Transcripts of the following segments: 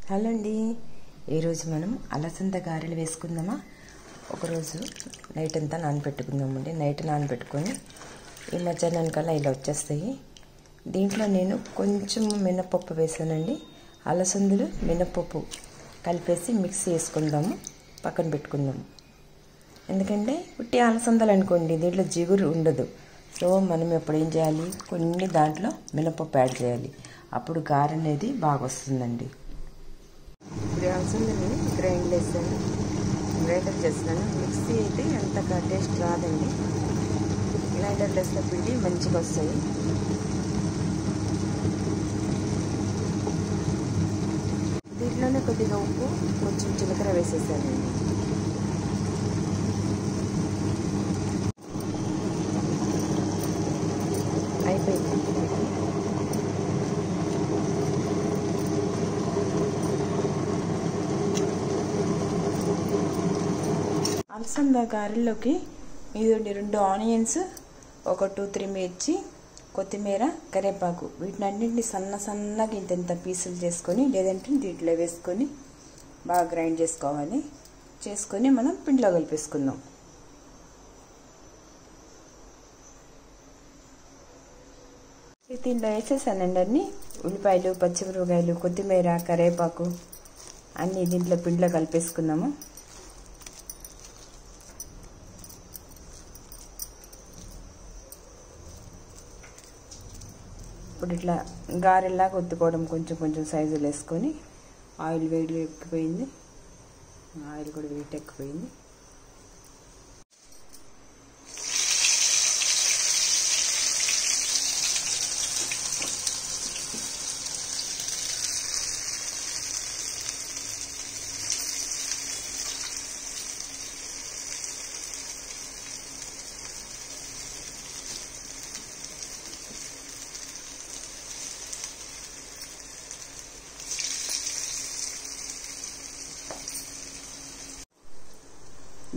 Hello అండి, ఈరోజు మనం అలసంద గారెలు వేసుకుందామా. ఒకరోజు నైట్ అంతా నానబెట్టుకుందామండి. నైట్ నానబెట్టుకొని ఈ మధ్యాహ్నానికల్లా ఇలా వచ్చేస్తాయి. దీంట్లో నేను కొంచెం మినపప్పు వేసానండి. అలసందలు మినపప్పు కలిపేసి మిక్స్ చేసుకుందాము, పక్కన పెట్టుకుందాము. ఎందుకంటే ఉట్టి అలసందలు అనుకోండి, దీంట్లో జిగురు ఉండదు. సో మనం ఎప్పుడు ఏం చేయాలి, కొన్ని దాంట్లో మినపప్పు యాడ్ చేయాలి. అప్పుడు గారె అనేది బాగా వస్తుందండి. ఇప్పుడు అలసందని గ్రైండర్ చేస్తున్నాను. మిక్సీ అయితే అంతగా టేస్ట్ రాదండి. గ్రైండర్లో వేసిన పిండి మంచిగా వస్తాయి. దీంట్లోనే కొద్దిగా ఉప్పు, కొంచెం జీలకర్ర వేసేసానండి. అయిపోయింది. అలసంద గారెల్లోకి ఇదండి 2 ఆనియన్స్, ఒక 2-3 మిర్చి, కొత్తిమీర, కరివేపాకు, వీటినన్నింటినీ సన్నగా ఇంత పీసులు చేసుకొని, లేదంటే దీంట్లో వేసుకొని బాగా గ్రైండ్ చేసుకోవాలి. చేసుకొని మనం పిండిలో కలిపేసుకుందాం. దీంట్లో వేసేసానండి అన్నీ. ఉల్లిపాయలు, పచ్చిమిరపకాయలు, కొత్తిమీర, కరివేపాకు అన్నీ దీంట్లో పిండిలో కలిపేసుకుందాము. ఇప్పుడు ఇట్లా గారెల్లాగా ఒత్తుకోవడం, కొంచెం సైజులు వేసుకొని. ఆయిల్ వేడి ఎక్కిపోయింది, ఆయిల్ కూడా వేడి ఎక్కిపోయింది.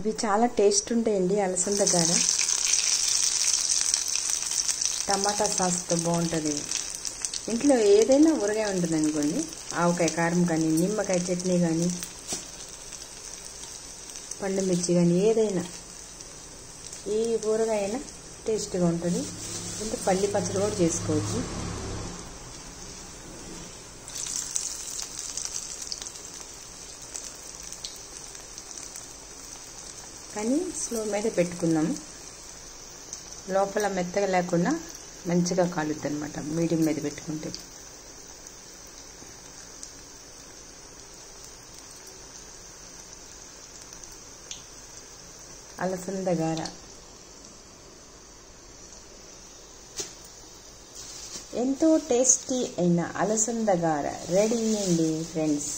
ఇవి చాలా టేస్ట్ ఉంటాయండి. అలసంద గారె టమాటా సాస్తో బాగుంటుంది. ఇంట్లో ఏదైనా ఊరగాయ ఉంటుంది అనుకోండి, ఆవకాయ కారం కానీ, నిమ్మకాయ చట్నీ కానీ, పండు మిర్చి కానీ, ఏదైనా ఈ ఊరగాయ అయినా టేస్ట్గా ఉంటుంది. అంటే పల్లి పచ్చడి కూడా చేసుకోవచ్చు. కానీ స్లో మీద పెట్టుకుందాము. లోపల మెత్తగా లేకుండా మంచిగా కాలుద్ది అనమాట, మీడియం మీద పెట్టుకుంటే. అలసంద గారె ఎంతో టేస్టీ అయిన అలసంద గారె రెడీ అండి ఫ్రెండ్స్.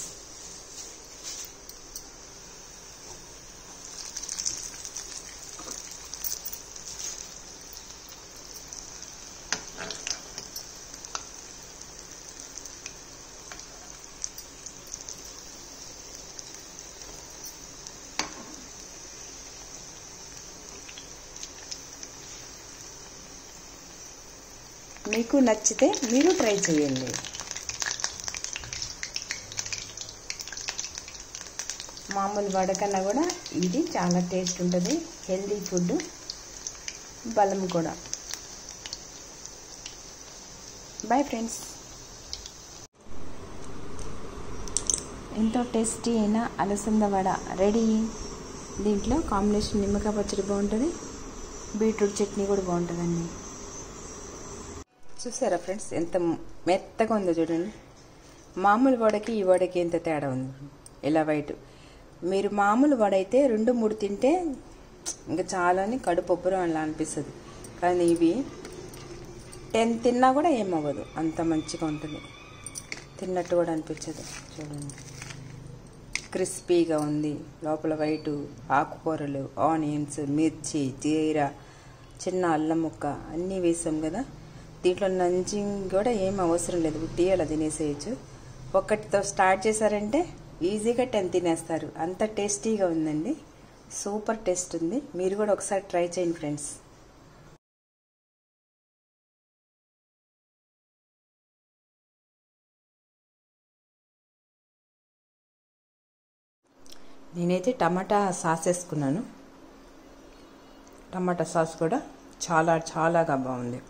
మీకు నచ్చితే మీరు ట్రై చేయండి. మామూలు వడకన్నా కూడా ఇది చాలా టేస్ట్ ఉంటుంది. హెల్దీ ఫుడ్, బలం కూడా. Bye friends. ఎంతో టేస్టీ అయిన అలసంద వడ రెడీ. దీంట్లో కాంబినేషన్ నిమ్మకాయ పచ్చడి బాగుంటుంది, బీట్రూట్ చట్నీ కూడా బాగుంటుందండి. చూసారా ఫ్రెండ్స్, ఎంత మెత్తగా ఉందో చూడండి. మామూలు వడకి ఈ వడకి ఎంత తేడా ఉంది. ఇలా వైట్. మీరు మామూలు వడ అయితే 2-3 తింటే ఇంకా చాలాని కడుపు ఉబ్బరం అలా అనిపిస్తుంది. కానీ ఇవి 10 తిన్నా కూడా ఏమవ్వదు, అంత మంచిగా ఉంటుంది. తిన్నట్టు కూడా అనిపించదు. చూడండి, క్రిస్పీగా ఉంది. లోపల వైటు, ఆకుకూరలు, ఆనియన్స్, మిర్చి, జీర, చిన్న అల్లం ముక్క అన్నీ వేసాం కదా. దీంట్లో నంజింగ్ కూడా ఏం అవసరం లేదు, ఉట్టి అలా తినేసేయచ్చు. ఒక్కటితో స్టార్ట్ చేశారంటే ఈజీగా 10 తినేస్తారు. అంత టేస్టీగా ఉందండి, సూపర్ టేస్ట్ ఉంది. మీరు కూడా ఒకసారి ట్రై చేయండి ఫ్రెండ్స్. నేనైతే టమాటా సాస్ వేసుకున్నాను. టమాటా సాస్ కూడా చాలా చాలాగా బాగుంది.